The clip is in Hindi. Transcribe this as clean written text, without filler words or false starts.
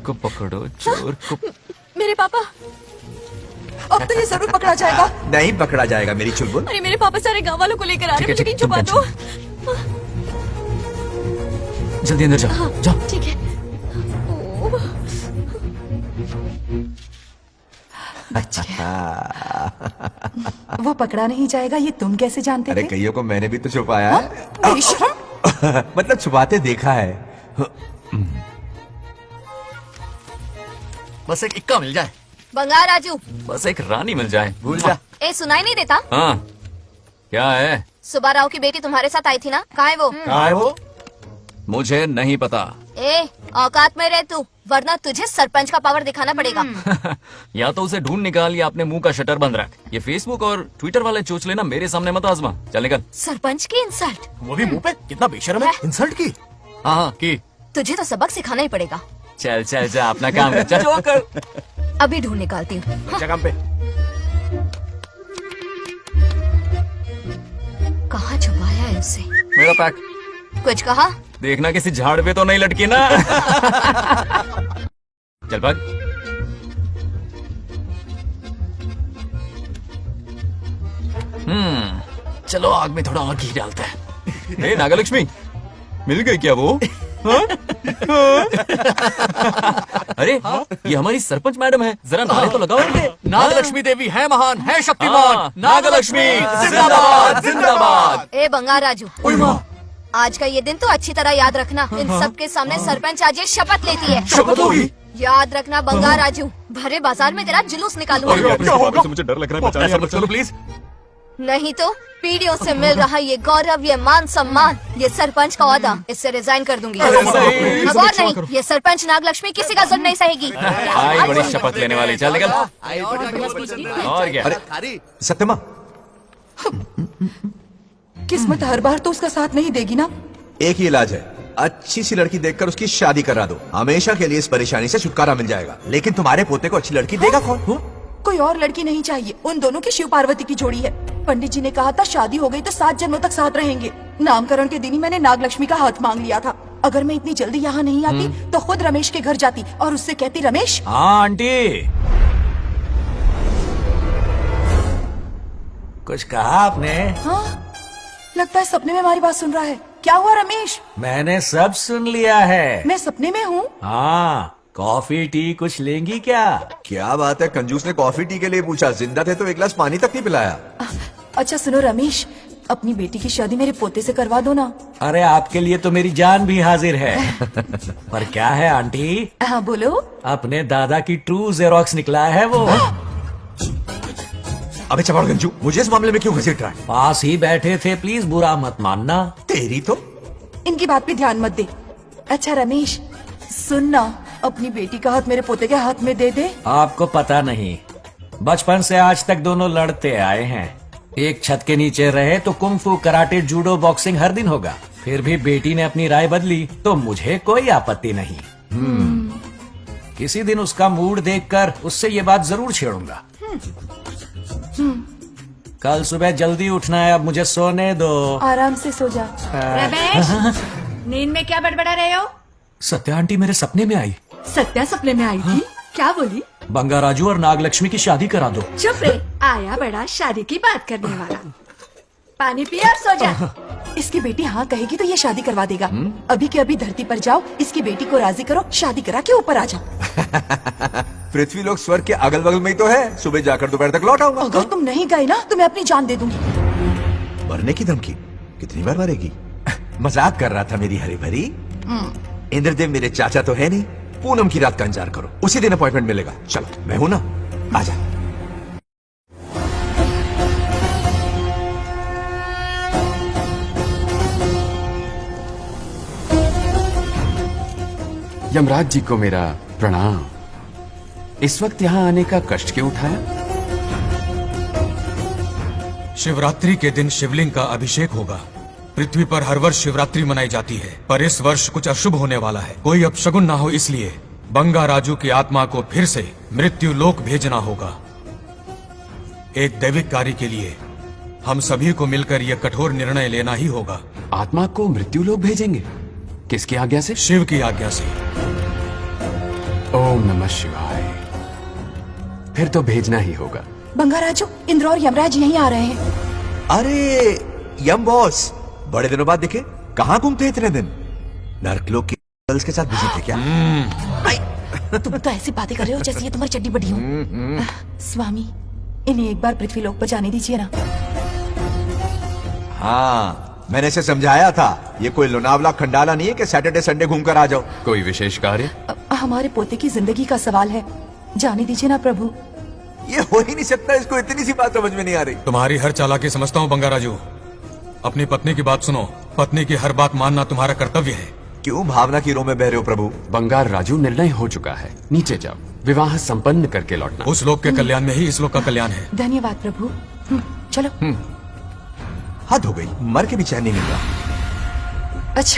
को पकड़ो, चोर को। मेरे पापा। अब तो ये जरूर पकड़ा जाएगा। नहीं पकड़ा जाएगा मेरी चुलबुल। अरे मेरे पापा सारे गांव वालों को लेकर आ रहे हैं, मुझे कहीं छुपा दो। जल्दी अंदर जाओ, जाओ। ठीक है। वो पकड़ा नहीं जाएगा, ये तुम कैसे जानते अरे थे? कईयों को मैंने भी तो छुपाया है। बेशरम। मतलब छुपाते देखा है। बस एक इक्का मिल जाए, बंगार राजू। बस एक रानी मिल जाए। भूल जा। ए सुनाई नहीं देता? हाँ, क्या है? सुबह राव की बेटी तुम्हारे साथ आई थी ना, कहाँ है वो? कहाँ है वो? मुझे नहीं पता। ए औकात में रह तू, वरना तुझे सरपंच का पावर दिखाना पड़ेगा। या तो उसे ढूंढ निकाल या अपने मुंह का शटर बंद रख। ये फेसबुक और ट्विटर वाले चोचले ना मेरे सामने मत आजमा। चल निकल। सरपंच की इंसल्ट? वो भी मुंह पे, कितना बेशर्म है। इंसल्ट की? हाँ हाँ की। तुझे तो सबक सिखाना ही पड़ेगा। चल चल जा, अपना काम कर। चल जो कर। अभी ढूंढ निकालती हूँ। जगह पे। कहाँ छुपाया है उसे? मेरा पैक। कुछ कहा? देखना किसी झाड़ पे तो नहीं लटकी ना। चल भाग। चलो आग में थोड़ा और घी डालते हैं। हे नागलक्ष्मी, मिल गई क्या वो? हाँ? अरे ये हमारी सरपंच मैडम है, जरा नारे तो लगाओ इनके। नागलक्ष्मी देवी है महान, है शक्तिमान। नागलक्ष्मी जिंदाबाद जिंदाबाद। ए बंगार राजू, आज का ये दिन तो अच्छी तरह याद रखना। इन सबके सामने सरपंच आज ये शपथ लेती है। शपथ होगी? याद रखना बंगार राजू, भरे बाजार में तेरा जुलूस निकालूंगा। मुझे डर लग रहा है, बचाइए। चलो प्लीज। नहीं तो पीढ़ियों से मिल रहा ये गौरव, ये मान सम्मान, ये सरपंच का ओहदा, इससे रिजाइन कर दूंगी। अब और नहीं, ये सरपंच नागलक्ष्मी किसी का जुल्म नहीं सहेगी। आई बड़ी शपथ लेने वाली। चल निकल। और क्या? अरे सत्यमा, किस्मत हर बार तो उसका साथ नहीं देगी ना। एक ही इलाज है, अच्छी सी लड़की देखकर उसकी शादी करा दो। हमेशा के लिए इस परेशानी से छुटकारा मिल जाएगा। लेकिन तुम्हारे पोते को अच्छी लड़की देगा कौन? कोई और लड़की नहीं चाहिए, उन दोनों की शिव पार्वती की जोड़ी है। पंडित जी ने कहा था शादी हो गई तो 7 जन्मों तक साथ रहेंगे। नामकरण के दिन ही मैंने नागलक्ष्मी का हाथ मांग लिया था। अगर मैं इतनी जल्दी यहाँ नहीं आती तो खुद रमेश के घर जाती और उससे कहती, रमेश। हाँ आंटी, कुछ कहा आपने? हाँ, लगता है सपने में हमारी बात सुन रहा है। क्या हुआ रमेश? मैंने सब सुन लिया है। मैं सपने में हूँ? हाँ, कॉफी टी कुछ लेंगी क्या? क्या बात है, कंजूस ने कॉफी टी के लिए पूछा, जिंदा थे तो एक गिलास पानी तक नहीं पिलाया। अच्छा सुनो रमेश, अपनी बेटी की शादी मेरे पोते से करवा दो ना। अरे आपके लिए तो मेरी जान भी हाजिर है। पर क्या है आंटी? हाँ बोलो। अपने दादा की ट्रू जेरोक्स निकला है वो। अबे चपड़ गंजू, मुझे इस मामले में क्यों घसीट रहा है? पास ही बैठे थे, प्लीज बुरा मत मानना। तेरी तो। इनकी बात पे ध्यान मत दे। अच्छा रमेश सुनना, अपनी बेटी का हाथ मेरे पोते के हाथ में दे दे। आपको पता नहीं, बचपन से आज तक दोनों लड़ते आए हैं। एक छत के नीचे रहे तो कुंफू, कराटे, जूडो, बॉक्सिंग हर दिन होगा। फिर भी बेटी ने अपनी राय बदली तो मुझे कोई आपत्ति नहीं। किसी दिन उसका मूड देखकर उससे ये बात जरूर छेड़ूंगा। कल सुबह जल्दी उठना है, अब मुझे सोने दो। आराम से सो जा। रमेश, नींद में क्या बड़बड़ा रहे हो? सत्या आंटी मेरे सपने में आई। सत्या सपने में आई थी? क्या बोली? बंगाराजू और नागलक्ष्मी की शादी करा दो। चुप रे, आया बड़ा शादी की बात करने वाला। पानी पिया और सो जा। इसकी बेटी हाँ कहेगी तो ये शादी करवा देगा। अभी के अभी धरती पर जाओ, इसकी बेटी को राजी करो, शादी करा के ऊपर आ जाओ। पृथ्वी लोग स्वर्ग के अगल बगल में ही तो है। सुबह जाकर दोपहर तक लौट आऊंगा। अगर तुम नहीं गए ना तो मैं अपनी जान दे दूंगी। मरने की धमकी? कितनी बार मरेगी? मजाक कर रहा था मेरी हरी भरी। इंद्रदेव मेरे चाचा तो है नहीं। पूनम की रात का इंतजार करो, उसी दिन अपॉइंटमेंट मिलेगा। चलो मैं हूं ना, आजा। यमराज जी को मेरा प्रणाम। इस वक्त यहाँ आने का कष्ट क्यों उठाया? शिवरात्रि के दिन शिवलिंग का अभिषेक होगा। पृथ्वी पर हर वर्ष शिवरात्रि मनाई जाती है, पर इस वर्ष कुछ अशुभ होने वाला है। कोई अपशगुन ना हो, इसलिए बंगाराजू की आत्मा को फिर से मृत्यु लोक भेजना होगा। एक दैविक कार्य के लिए हम सभी को मिलकर यह कठोर निर्णय लेना ही होगा। आत्मा को मृत्यु लोक भेजेंगे? किसकी आज्ञा से? शिव की आज्ञा से। ओ, ओम नमः शिवाय। फिर तो भेजना ही होगा। बंगाराजू, इंद्र और यमराज यहीं आ रहे हैं। अरे यम बॉस, बड़े दिनों बाद दिखे। कहाँ घूमते हैं इतने दिन? नर्कलोक की गर्ल्स के साथ बिजी थे क्या? तुम तो ऐसी बातें कर रहे हो जैसे ये तुम्हारी चड्डी बड़ी हो। स्वामी, इन्हें एक बार पृथ्वी लोक पर जाने दीजिए ना। हाँ, मैंने इसे समझाया था, ये कोई लोनावला खंडाला नहीं है कि सैटरडे संडे घूम कर आ जाओ। कोई विशेष कार्य? हमारे पोते की जिंदगी का सवाल है, जाने दीजिए ना प्रभु। ये हो ही नहीं सकता, इसको इतनी सी बात समझ में नहीं आ रही। तुम्हारी हर चालाकी समझता हूँ बंगाराजू। अपनी पत्नी की बात सुनो, पत्नी की हर बात मानना तुम्हारा कर्तव्य है। क्यों भावना की रो में बह रहे हो प्रभु? बंगार राजू, निर्णय हो चुका है, नीचे जाओ, विवाह संपन्न करके लौटना। उस लोक के कल्याण में ही इस लोक का कल्याण है। धन्यवाद प्रभु। चलो। हद हो गई, मर के भी चैन नहीं मिल रहा। अच्छा।